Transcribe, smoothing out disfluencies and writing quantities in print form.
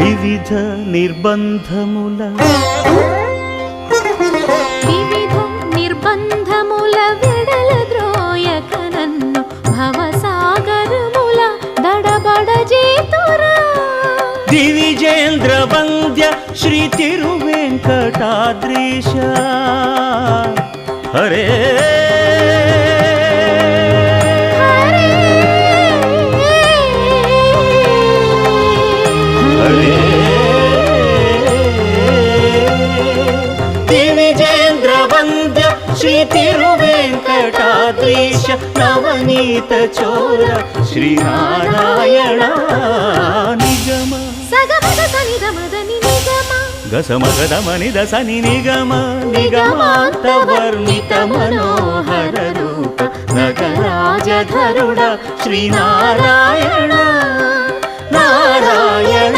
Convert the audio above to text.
వివిధ నిర్బంధముల విడల ద్రోయక నన్ను భవసాగరముల దడబడ చేతురా దివిజేంద్ర వంద్య శ్రీ తిరువెంకటాద్రీశ హరే దివిజేంద్ర వంద్య శ్రీ తిరువెంకటాద్రీశ నవనీత చోర శ్రీనారాయణ నిగమ గసమగదమని దసని నిగమ నిగమాంత వర్ణిత మనోహర రూప నగరాజధరుడ శ్రీనారాయణ నారాయణ